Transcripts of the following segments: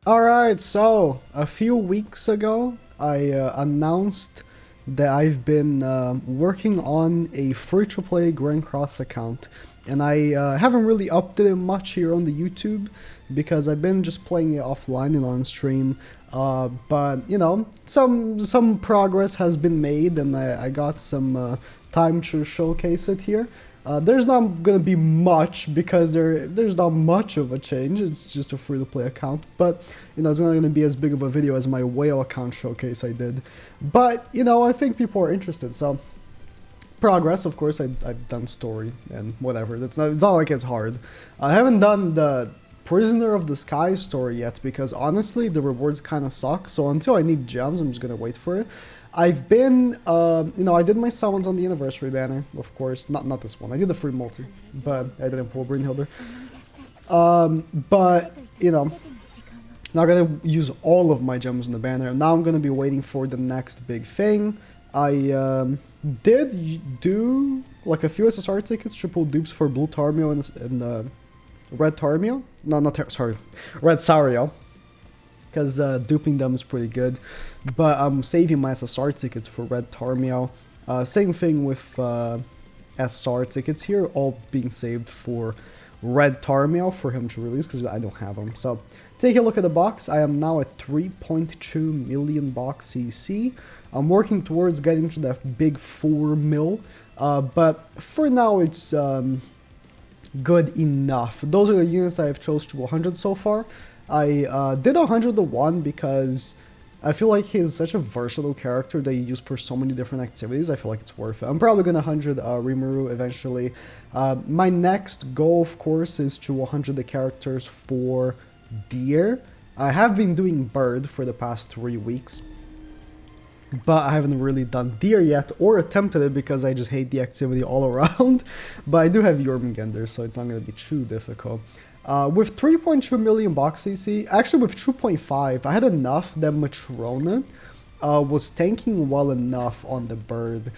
Alright, so a few weeks ago, I announced that I've been working on a free-to-play Grand Cross account. And I haven't really updated much here on the YouTube because I've been just playing it offline and on stream. But, you know, some progress has been made and I got some time to showcase it here. There's not gonna be much because there's not much of a change. It's just a free-to-play account, but you know it's not gonna be as big of a video as my whale account showcase I did. But you know I think people are interested, so progress. Of course, I've done story and whatever. It's not like it's hard. I haven't done the Prisoner of the Sky story yet because honestly the rewards kind of suck. So until I need gems, I'm just gonna wait for it. I've been, you know, I did my summons on the anniversary banner, of course. Not this one. I did the free multi, but I didn't pull Brynhilder. But, you know, not gonna use all of my gems in the banner. Now I'm gonna be waiting for the next big thing. I did do like a few SSR tickets, triple dupes for Blue Tarmio and Red Tarmio. No, not sorry, Red Sauriel. Because duping them is pretty good. But I'm saving my SSR tickets for Red Tarmio. Same thing with SR tickets here, all being saved for Red Tarmio for him to release because I don't have them. So take a look at the box. I am now at 3.2 million box CC. I'm working towards getting to that big 4 mil. But for now it's good enough. Those are the units I have chose to 100 so far. I did 100 to 1 because I feel like he's such a versatile character that you use for so many different activities. I feel like it's worth it. I'm probably going to 100 Rimuru eventually. My next goal, of course, is to 100 the characters for Deer. I have been doing Bird for the past 3 weeks, but I haven't really done Deer yet or attempted it because I just hate the activity all around. But I do have Jormungandr, so it's not going to be too difficult. With 3.2 million box CC, actually with 2.5, I had enough that Matrona was tanking well enough on the Bird.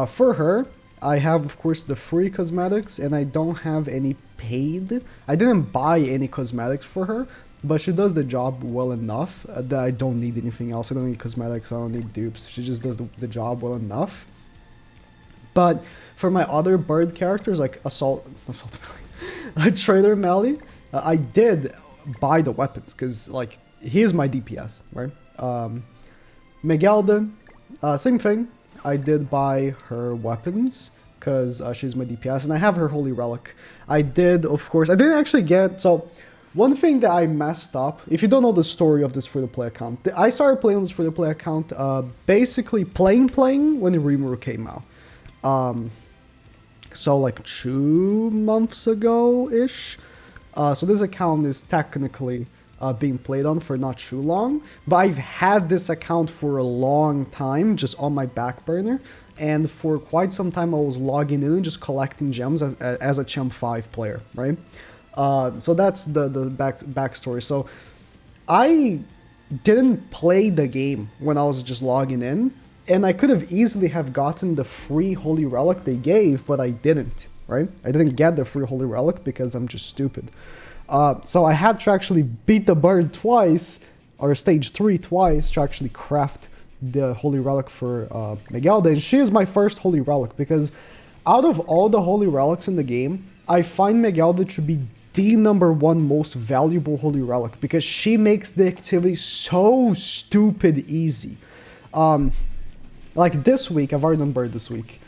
For her, I have of course the free cosmetics and I don't have any paid. I didn't buy any cosmetics for her, but she does the job well enough that I don't need anything else. I don't need cosmetics, I don't need dupes. She just does the job well enough. But for my other Bird characters like Assault Trader Mally, I did buy the weapons because like he is my DPS, right? Megalda, same thing. I did buy her weapons because she's my DPS and I have her Holy Relic. I did, of course, I didn't actually get, so one thing that I messed up, if you don't know the story of this free-to-play account, I started playing on this free-to-play account basically playing when Rimuru came out. So like 2 months ago-ish. So this account is technically being played on for not too long, but I've had this account for a long time just on my back burner, and for quite some time I was logging in and just collecting gems as a Champ 5 player, right? So that's the backstory. So I didn't play the game when I was just logging in, and I could have easily have gotten the free Holy Relic they gave, but I didn't, right? I didn't get the free Holy Relic because I'm just stupid. So I had to actually beat the Bird twice, or stage 3 twice, to actually craft the Holy Relic for Megalda. And she is my first Holy Relic because out of all the Holy Relics in the game, I find Megalda to be the #1 most valuable Holy Relic because she makes the activity so stupid easy. Like this week, I've already done Bird this week.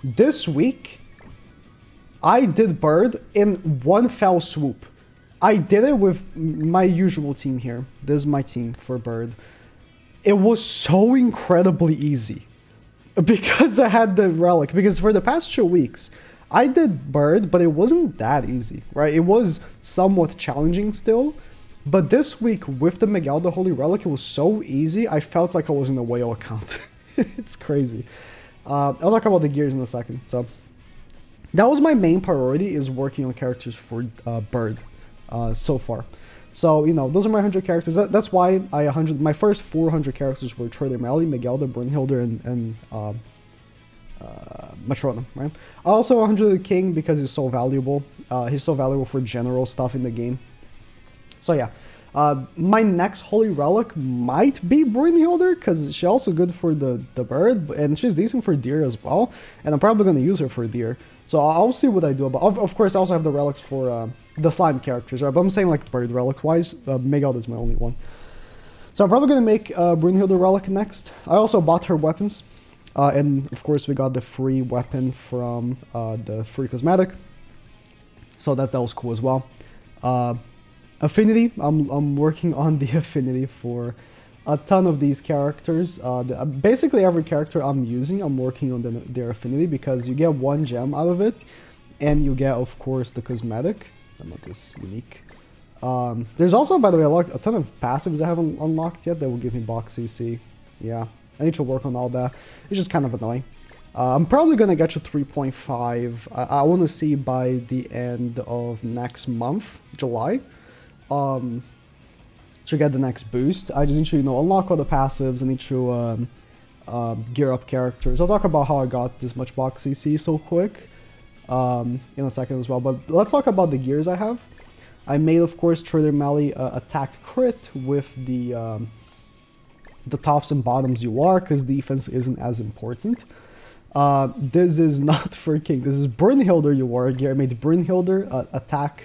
This week, I did Bird in one fell swoop. I did it with my usual team here. This is my team for Bird. It was so incredibly easy because I had the relic. Because for the past 2 weeks, I did Bird, but it wasn't that easy, right? It was somewhat challenging still. But this week with the Megalda Holy Relic, it was so easy. I felt like I was in a whale account. It's crazy. I'll talk about the gears in a second. So that was my main priority, is working on characters for Bird so far. So, you know, those are my 100 characters. That's why my first 400 characters were Trader Mally, Megalda, Brynhilder, and Matrona, right? I also 100 the King because he's so valuable. He's so valuable for general stuff in the game. So yeah, My next holy relic might be Brynhilder, because she's also good for the bird, and she's decent for deer as well, and I'm probably going to use her for deer. So I'll see what I do about. Of course, I also have the relics for the slime characters, right? But I'm saying like bird relic wise, Megald is my only one. So I'm probably going to make Brynhilder relic next. I also bought her weapons, and of course we got the free weapon from the free cosmetic, so that was cool as well. Affinity, I'm working on the affinity for a ton of these characters. Basically every character I'm using, I'm working on their affinity, because you get 1 gem out of it, and you get, of course, the cosmetic. Not this unique. There's also, by the way, a ton of passives I haven't unlocked yet that will give me box CC. Yeah, I need to work on all that. It's just kind of annoying. I'm probably going to get to 3.5. I want to see by the end of next month, July. To get the next boost. I just need to, unlock all the passives. I need to gear up characters. I'll talk about how I got this much box CC so quick in a second as well. But let's talk about the gears I have. I made, of course, Trader Melee attack crit with the tops and bottoms you are, because defense isn't as important. This is not for King. This is Brynhilder you are gear. I made Brynhilder attack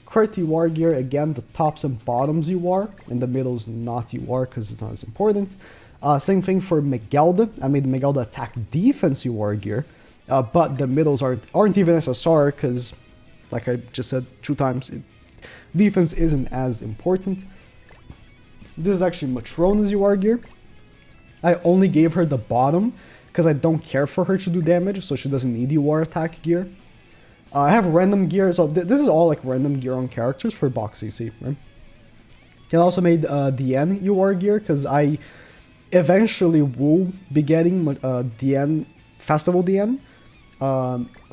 crit you are gear. Again, the tops and bottoms you are, and the middle's not you are, because it's not as important. Same thing for Megald. I made Megald attack defense you are gear, but the middles aren't even SSR, because, like I just said 2 times, defense isn't as important. This is actually Matrona's UR gear. I only gave her the bottom because I don't care for her to do damage, so she doesn't need UR attack gear. I have random gear, so this is all like random gear on characters for box CC, right? And I also made DN UR gear, because I eventually will be getting DN, Festival DN,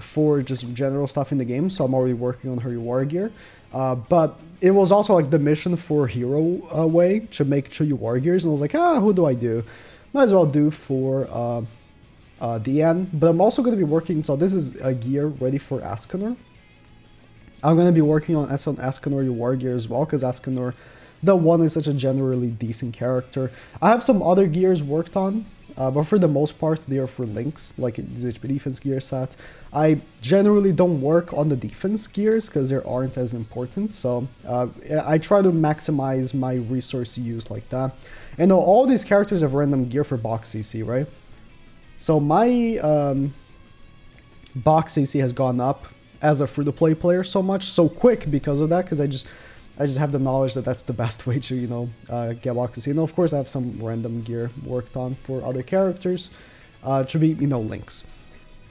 for just general stuff in the game, so I'm already working on her UR gear. But it was also like the mission for Hero Way to make 2 UR gears, and I was like, who do I do? Might as well do for DN, but I'm also going to be working, so this is a gear ready for Escanor. I'm going to be working on Escanor UR gear as well, because Escanor, the one, is such a generally decent character. I have some other gears worked on, but for the most part they are for links, like this HP defense gear set. I generally don't work on the defense gears because they aren't as important, so I try to maximize my resource use like that. And all these characters have random gear for box CC, right? So my box CC has gone up as a free-to-play player so quick because of that, because I just have the knowledge that that's the best way to, get box CC. And of course I have some random gear worked on for other characters to be, links.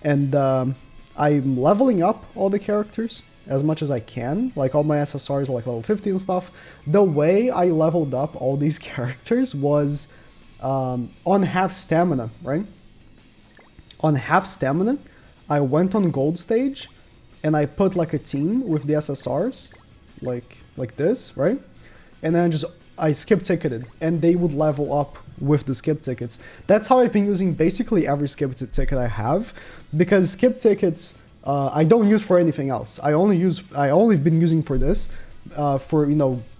And I'm leveling up all the characters as much as I can. Like all my SSRs are like level 50 and stuff. The way I leveled up all these characters was on half stamina, right? On half stamina, I went on gold stage and I put like a team with the SSRs, like this, right? And then I skip ticketed, and they would level up with the skip tickets. That's how I've been using basically every skip ticket I have, because skip tickets I don't use for anything else. I only been using for this, for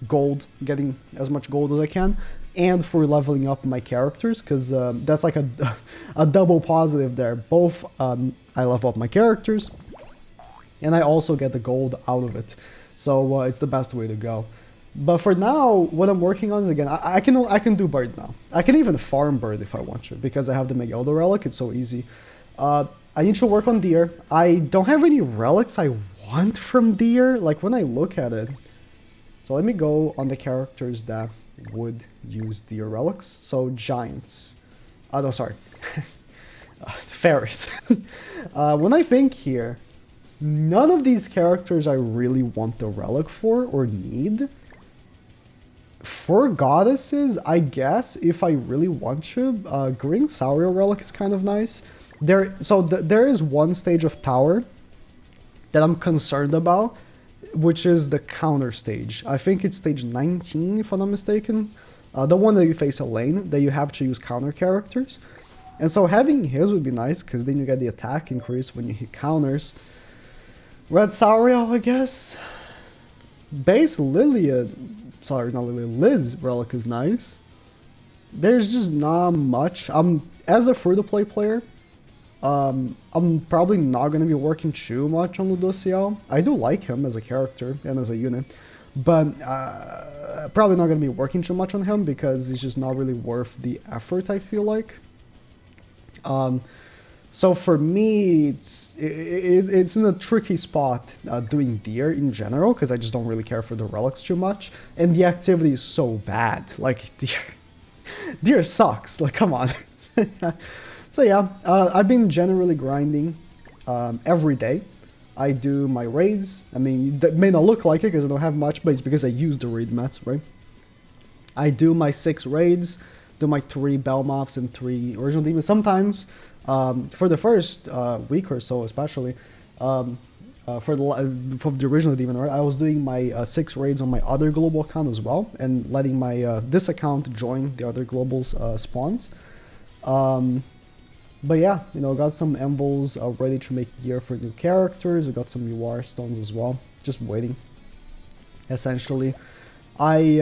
gold, getting as much gold as I can, and for leveling up my characters, because that's like a double positive there. Both I level up my characters, and I also get the gold out of it. So it's the best way to go. But for now, what I'm working on is, again, I can do bird now. I can even farm bird if I want to, because I have the Megald relic. It's so easy. I need to work on deer. I don't have any relics I want from deer, like when I look at it. So let me go on the characters that would use deer relics. So giants. No, sorry. Fairies. When I think here, none of these characters I really want the relic for or need. For goddesses, I guess, if I really want to, Green Saurio relic is kind of nice. There is one stage of tower that I'm concerned about, which is the counter stage. I think it's stage 19, if I'm not mistaken. The one that you face a lane, that you have to use counter characters. And so having his would be nice, because then you get the attack increase when you hit counters. Red Saurio, I guess. Base Lilia sorry, not Lily, Liz relic is nice. There's just not much. As a free-to-play player, I'm probably not going to be working too much on Ludocio. I do like him as a character and as a unit, but probably not going to be working too much on him because it's just not really worth the effort, I feel like. So for me, it's in a tricky spot doing Deer in general, because I just don't really care for the relics too much, and the activity is so bad. Like, Deer sucks, like, come on. So yeah, I've been generally grinding every day. I do my raids. I mean, that may not look like it because I don't have much, but it's because I use the raid mats, right? I do my 6 raids, do my 3 Belmoths and 3 original demons. Sometimes, for the first week or so especially, for the original demon, right, I was doing my 6 raids on my other global account as well, and letting my this account join the other global's spawns. But yeah, you know, got some envols ready to make gear for new characters. I got some UR stones as well, just waiting. Essentially, I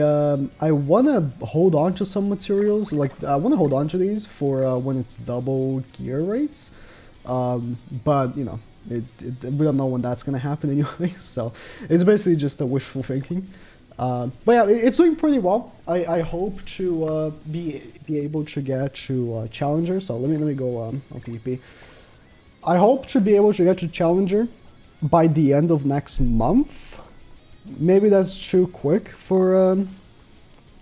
want to hold on to some materials. Like, I want to hold on to these for when it's double gear rates. But you know, we don't know when that's gonna happen anyway. So it's basically just a wishful thinking. But yeah, it's doing pretty well. I hope to be able to get to Challenger. So let me go on PvP. I hope to be able to get to Challenger by the end of next month. Maybe that's too quick for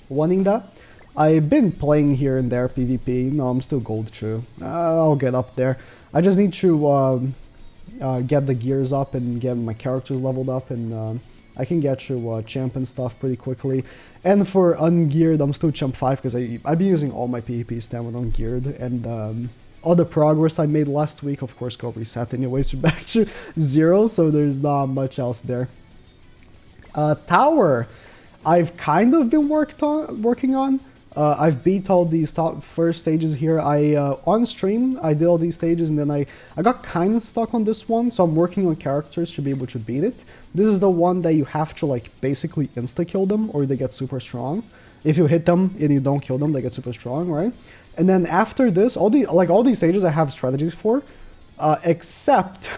wanting that. I've been playing here and there PvP. No, I'm still gold 2. I'll get up there. I just need to get the gears up and get my characters leveled up, and I can get to champ and stuff pretty quickly. And for ungeared, I'm still champ 5 because I've been using all my PvP stamina ungeared, and all the progress I made last week, of course, got reset anyways back to 0, so there's not much else there. Tower, I've kind of been working on. I've beat all these top first stages here. On stream, I did all these stages, and then I got kind of stuck on this one, so I'm working on characters to be able to beat it. This is the one that you have to, like, basically insta-kill them, or they get super strong. If you hit them and you don't kill them, they get super strong, right? And then after this, all these stages I have strategies for, except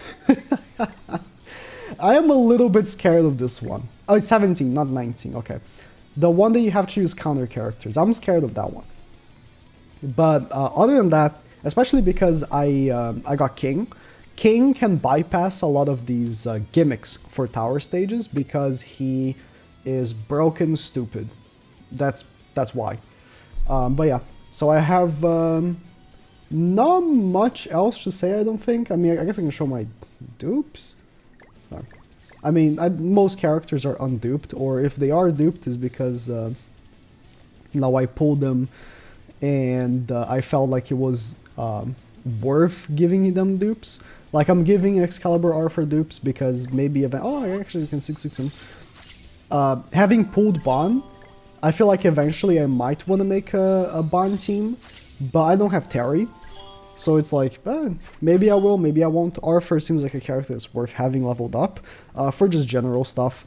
I am a little bit scared of this one. Oh, it's 17, not 19, okay. The one that you have to use counter characters. I'm scared of that one. But other than that, especially because I got King. King can bypass a lot of these gimmicks for tower stages because he is broken stupid. That's why. But yeah, so I have not much else to say, I don't think. I mean, I guess I can show my dupes. No. I mean, most characters are unduped, or if they are duped, is because now I pulled them and I felt like it was worth giving them dupes. Like, I'm giving Excalibur R for dupes because maybe oh, I actually can 6-6 him. Having pulled Bond, I feel like eventually I might want to make a Bond team, but I don't have Terry. So it's like, maybe I will, maybe I won't. Arthur seems like a character that's worth having leveled up for just general stuff.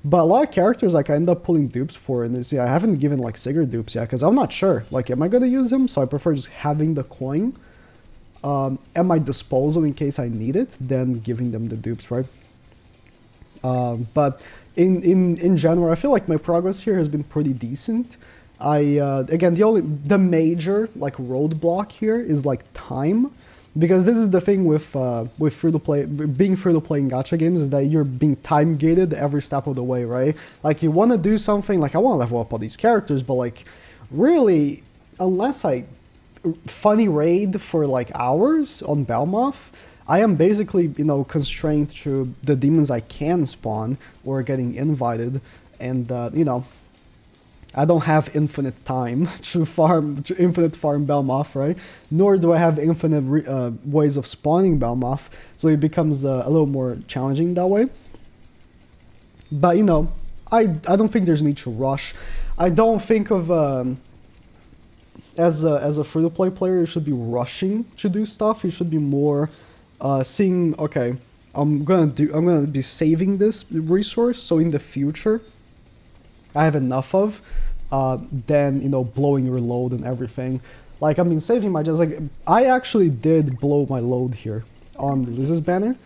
But a lot of characters, like, I end up pulling dupes for, and I haven't given, like, Sigurd dupes yet, because I'm not sure. Like, am I going to use him? So I prefer just having the coin at my disposal in case I need it, than giving them the dupes, right? But in general, I feel like my progress here has been pretty decent. Again, the major, like, roadblock here is, like, time, because this is the thing with free-to-play, being free-to-play in gacha games, is that you're being time-gated every step of the way, right? Like, you want to do something, like, I want to level up all these characters, but, like, really, unless I funny raid for, like, hours on Belmoth, I am basically, you know, constrained to the demons I can spawn or getting invited, and, you know, I don't have infinite time to infinite farm Belmoth, right? Nor do I have infinite ways of spawning Belmoth, so it becomes a little more challenging that way. But, you know, I don't think there's need to rush. I don't think of as a free-to-play player, you should be rushing to do stuff. You should be more seeing, okay, I'm gonna be saving this resource, so in the future I have enough of, than, you know, blowing your load and everything. Like, I've been saving my gems. Like, I actually did blow my load here on Liz's banner.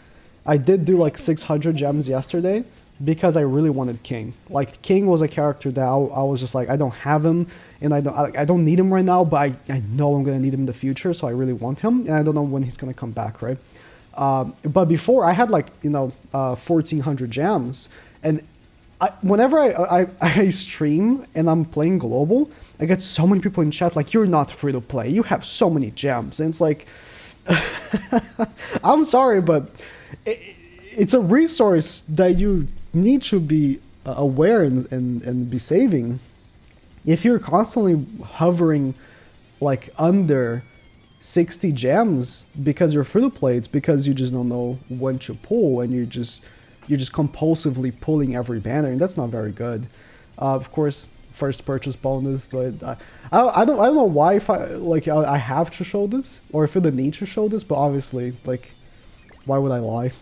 I did do like 600 gems yesterday because I really wanted King. Like, King was a character that I was just like, I don't have him, and I don't need him right now, but I know I'm gonna need him in the future, so I really want him, and I don't know when he's gonna come back, right? But before, I had like, you know, 1,400 gems, and whenever I stream and I'm playing global, I get so many people in chat like, you're not free to play, you have so many gems, and it's like, I'm sorry, but it's a resource that you need to be aware and be saving. If you're constantly hovering like under 60 gems because you're free to play, it's because you just don't know when to pull, and you're just compulsively pulling every banner, and that's not very good. Of course, first purchase bonus. I don't know why if I have to show this, or I feel the need to show this, but obviously, like, why would I lie?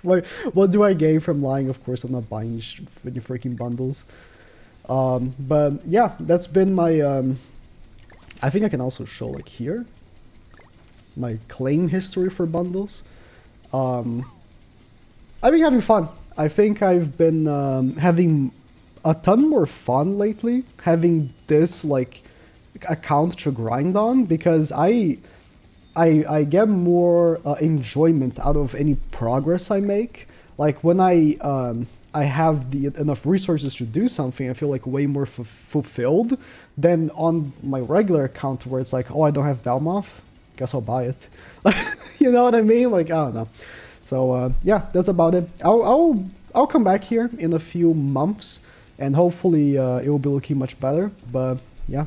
What do I gain from lying? Of course, I'm not buying any freaking bundles. But yeah, that's been my. I think I can also show like here my claim history for bundles. I've been having fun. I think I've been having a ton more fun lately, having this like account to grind on, because I get more enjoyment out of any progress I make. Like when I have enough resources to do something, I feel like way more fulfilled than on my regular account where it's like, oh, I don't have Belmoth, guess I'll buy it. You know what I mean? Like, I don't know. So yeah, that's about it. I'll come back here in a few months, and hopefully it will be looking much better. But yeah.